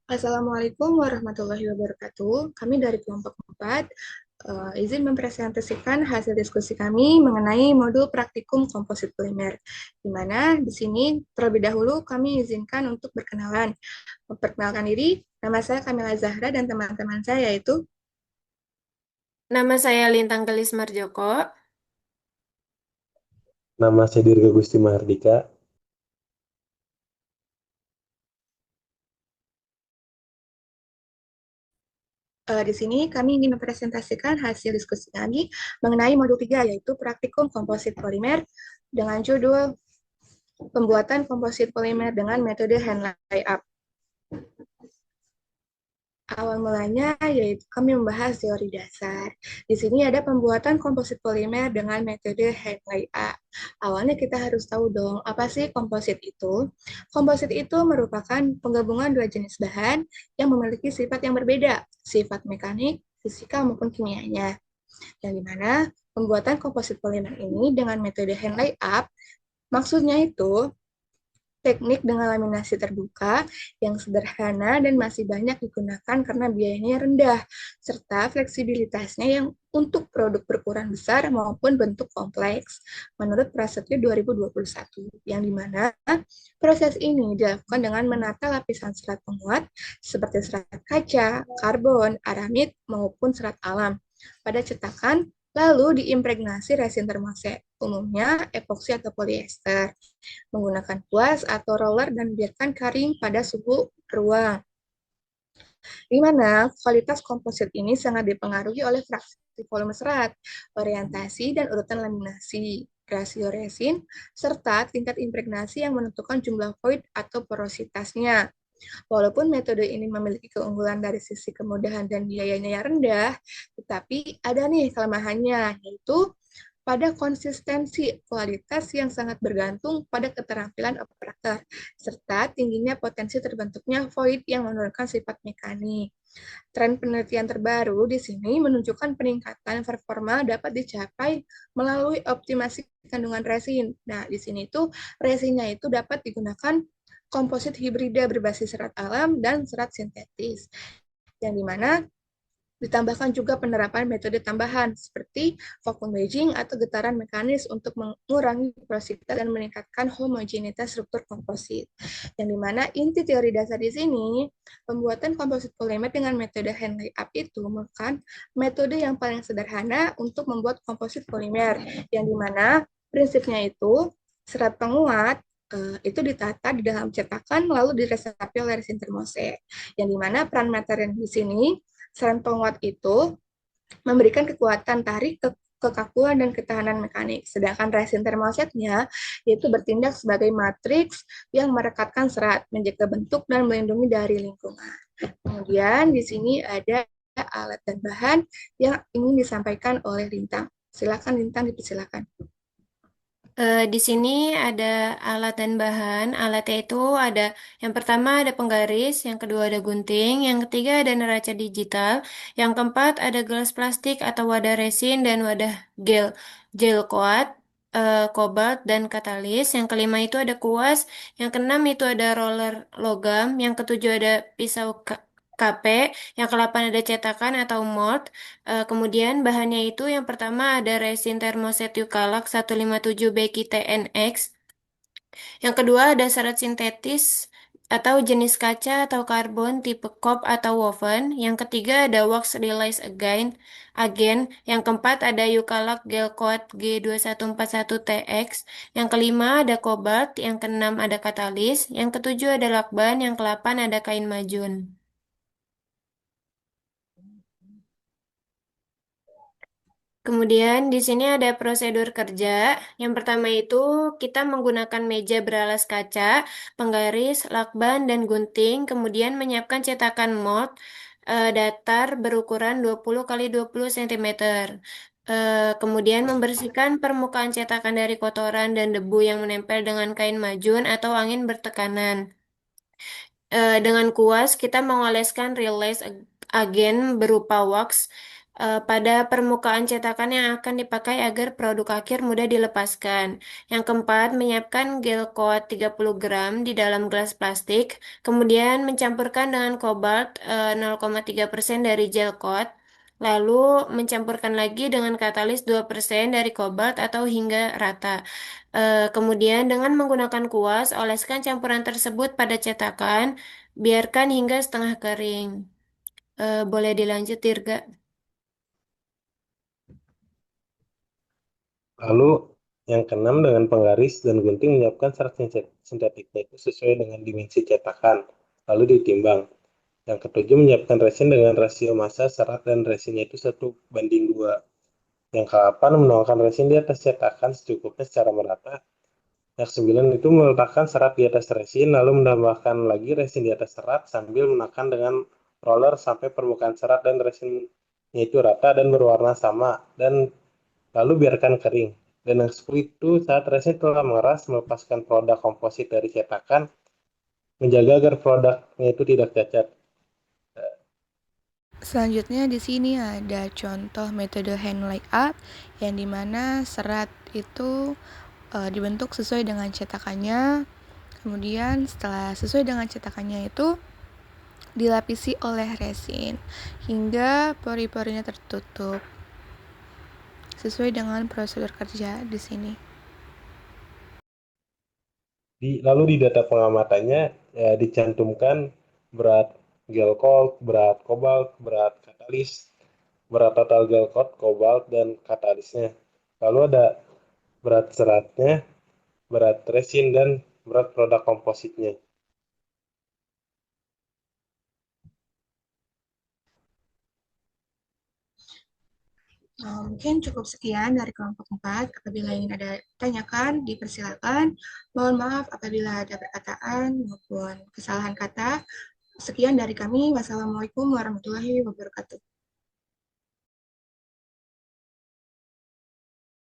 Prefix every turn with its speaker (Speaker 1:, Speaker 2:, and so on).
Speaker 1: Assalamualaikum warahmatullahi wabarakatuh. Kami dari kelompok 4 izin mempresentasikan hasil diskusi kami mengenai modul praktikum komposit polimer. Di mana di sini terlebih dahulu kami izinkan untuk berkenalan. Memperkenalkan diri, nama saya Kamila Zahra dan teman-teman saya yaitu
Speaker 2: Nama saya Lintang Gelis Marjoko.
Speaker 3: Nama saya Dirga Gusti Mahardika.
Speaker 1: di sini kami ingin mempresentasikan hasil diskusi kami mengenai modul 3 yaitu praktikum komposit polimer dengan judul pembuatan komposit polimer dengan metode hand layup. Awal mulanya yaitu kami membahas teori dasar. Di sini ada pembuatan komposit polimer dengan metode hand layup. Awalnya kita harus tahu dong, apa sih komposit itu? Komposit itu merupakan penggabungan dua jenis bahan yang memiliki sifat yang berbeda, sifat mekanik, fisika maupun kimianya. Yang dimana pembuatan komposit polimer ini dengan metode hand layup, maksudnya itu teknik dengan laminasi terbuka yang sederhana dan masih banyak digunakan karena biayanya rendah, serta fleksibilitasnya yang untuk produk berukuran besar maupun bentuk kompleks, menurut Prasetyo 2021, yang dimana proses ini dilakukan dengan menata lapisan serat penguat seperti serat kaca, karbon, aramid, maupun serat alam pada cetakan, lalu diimpregnasi resin termose, umumnya epoksi atau polyester menggunakan kuas atau roller dan biarkan kering pada suhu ruang. Di mana kualitas komposit ini sangat dipengaruhi oleh fraksi volume serat, orientasi dan urutan laminasi, rasio resin, serta tingkat impregnasi yang menentukan jumlah void atau porositasnya. Walaupun metode ini memiliki keunggulan dari sisi kemudahan dan biayanya yang rendah, tetapi ada nih kelemahannya, yaitu pada konsistensi kualitas yang sangat bergantung pada keterampilan operator, serta tingginya potensi terbentuknya void yang menurunkan sifat mekanik. Tren penelitian terbaru di sini menunjukkan peningkatan performa dapat dicapai melalui optimasi kandungan resin. Nah, di sini tuh resinnya itu dapat digunakan komposit hibrida berbasis serat alam dan serat sintetis, yang dimana ditambahkan juga penerapan metode tambahan seperti vacuum bridging atau getaran mekanis untuk mengurangi porositas dan meningkatkan homogenitas struktur komposit. Yang dimana inti teori dasar di sini, pembuatan komposit polimer dengan metode hand layup itu merupakan metode yang paling sederhana untuk membuat komposit polimer, yang dimana prinsipnya itu serat penguat itu ditata di dalam cetakan lalu diresapi oleh resin termose. Yang dimana peran materi di sini serat penguat itu memberikan kekuatan tarik, kekakuan, dan ketahanan mekanik. Sedangkan resin termosetnya itu bertindak sebagai matriks yang merekatkan serat, menjaga bentuk, dan melindungi dari lingkungan. Kemudian di sini ada alat dan bahan yang ingin disampaikan oleh Lintang. Silakan Lintang, dipersilakan.
Speaker 2: Di sini ada alat dan bahan. Alatnya itu ada yang pertama ada penggaris, yang kedua ada gunting, yang ketiga ada neraca digital, yang keempat ada gelas plastik atau wadah resin dan wadah gel, gel coat, kobalt dan katalis. Yang kelima itu ada kuas, yang keenam itu ada roller logam, yang ketujuh ada pisau KP, yang kedelapan ada cetakan atau mold. Kemudian bahannya itu yang pertama ada resin termoset Eukalak 157 BKTNX. Yang kedua ada serat sintetis atau jenis kaca atau karbon tipe COP atau woven. Yang ketiga ada wax release agen. Yang keempat ada Eukalak gel coat G2141TX. Yang kelima ada kobalt. Yang keenam ada katalis. Yang ketujuh ada lakban. Yang kedelapan ada kain majun. Kemudian di sini ada prosedur kerja. Yang pertama itu kita menggunakan meja beralas kaca, penggaris, lakban, dan gunting. Kemudian menyiapkan cetakan mold datar berukuran 20 kali 20 cm. Kemudian membersihkan permukaan cetakan dari kotoran dan debu yang menempel dengan kain majun atau angin bertekanan. Dengan kuas kita mengoleskan release agen berupa wax pada permukaan cetakan yang akan dipakai agar produk akhir mudah dilepaskan. Yang keempat, menyiapkan gel coat 30 gram di dalam gelas plastik, kemudian mencampurkan dengan kobalt 0,3% dari gel coat, lalu mencampurkan lagi dengan katalis 2% dari kobalt atau hingga rata. Kemudian dengan menggunakan kuas, oleskan campuran tersebut pada cetakan, biarkan hingga setengah kering. Boleh dilanjut, Dirga?
Speaker 3: Lalu yang keenam dengan penggaris dan gunting menyiapkan serat sintetiknya itu sesuai dengan dimensi cetakan, lalu ditimbang. Yang ketujuh menyiapkan resin dengan rasio massa serat dan resinnya itu 1:2. Yang ke-8 menuangkan resin di atas cetakan secukupnya secara merata. Yang ke-9 itu meletakkan serat di atas resin, lalu menambahkan lagi resin di atas serat sambil menekan dengan roller sampai permukaan serat dan resinnya itu rata dan berwarna sama, dan lalu biarkan kering. Dan yang ke-10 itu saat resin telah mengeras, melepaskan produk komposit dari cetakan, menjaga agar produknya itu tidak cacat.
Speaker 1: Selanjutnya di sini ada contoh metode hand layout yang dimana serat itu dibentuk sesuai dengan cetakannya. Kemudian setelah sesuai dengan cetakannya itu dilapisi oleh resin hingga pori-porinya tertutup sesuai dengan prosedur kerja di sini.
Speaker 3: Lalu di data pengamatannya dicantumkan berat gel coat, berat kobalt, berat katalis, berat total gel coat, kobalt, dan katalisnya. Lalu ada berat seratnya, berat resin, dan berat produk kompositnya.
Speaker 1: Mungkin cukup sekian dari kelompok 4. Apabila ingin ada tanyakan, dipersilakan. Mohon maaf apabila ada perkataan maupun kesalahan kata. Sekian dari kami. Wassalamualaikum warahmatullahi wabarakatuh.